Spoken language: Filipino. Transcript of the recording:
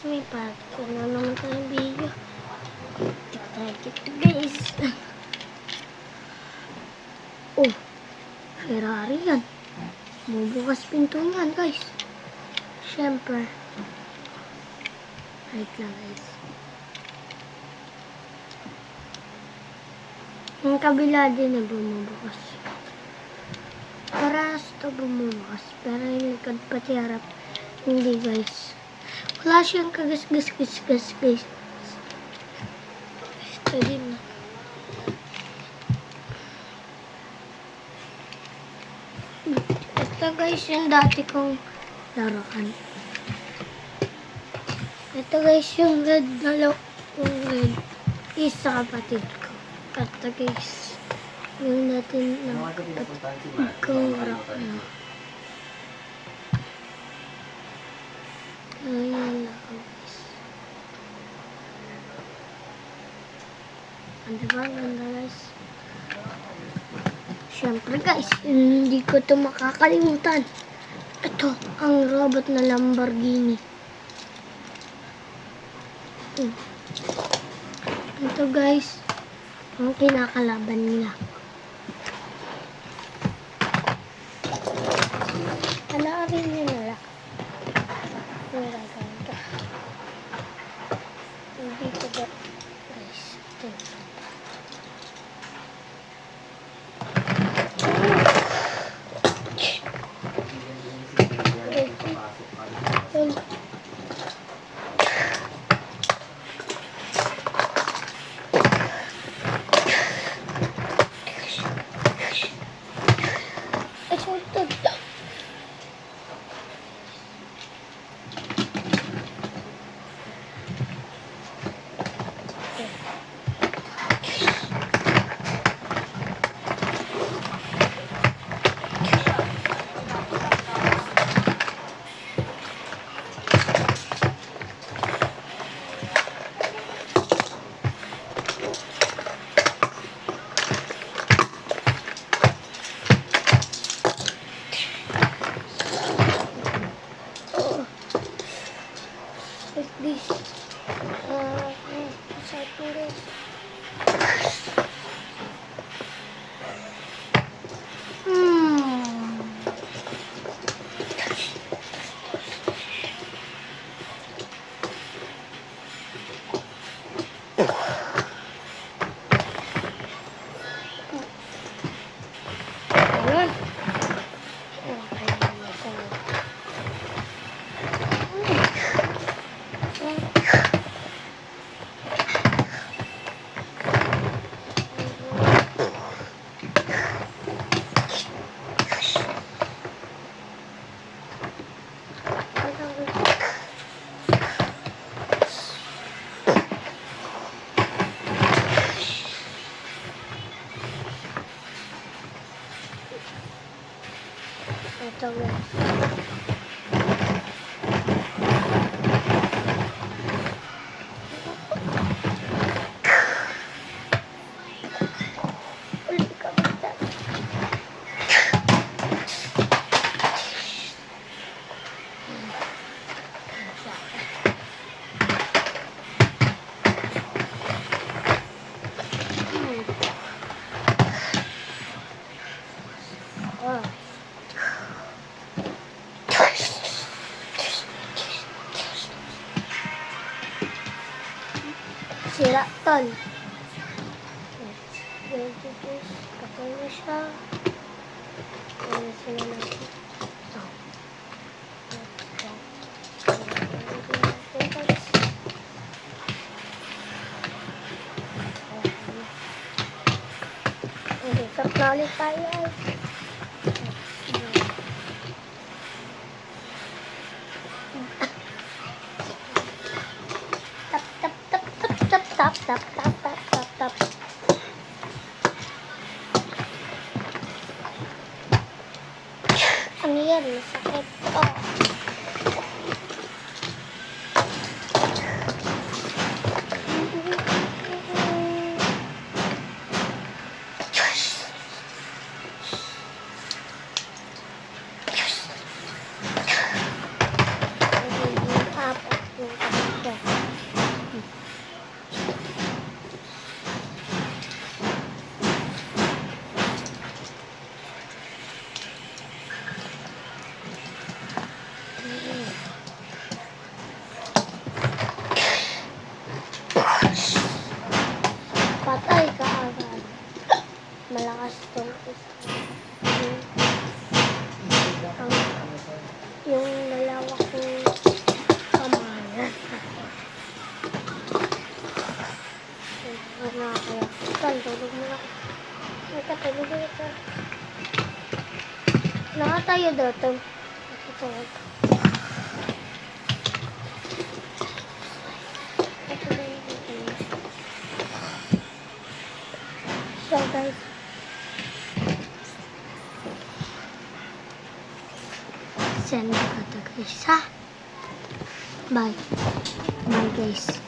May part ko na naman tayong video. Tik-tik guys. Oh, Ferrari yan. Bubukas pinto niyan guys. Siyempre. Wait lang guys. Yung kabila din na bumubukas. Parehas to bumubukas. Pero yung likod pati harap. Hindi guys. Wala siyang kagas-gas guys. Ito din na. Ito guys yung dati kong laruan. Ito guys yung red na isa kapatid ko. Ito guys yung natin na kapatid kong laruan. Ayan lang guys. Ang diba? Ganda guys. Siyempre guys, hindi ko ito makakalimutan. Ito, ang robot na Lamborghini. Ito guys, ang kinakalaban nila. Hanapin nyo na lang. Hindi ko ba guys, ito. Like this. Something guys. Ayun. Ito guys. Ulit ka basta. Sira tol. Kapal na siya. Sila natin. Start na ulit tayo ay. Tap. Ano yan? Masakit. Oh. Apat. ko. Patay ka agad. Malakas tong isa. Yung dalawa kong kamay. Nakakaya. Tulog mo na. Nakatulog mo na. Nakatayo daw ito. Nakatulog. So guys, send ko to guys ha. Bye. Bye guys.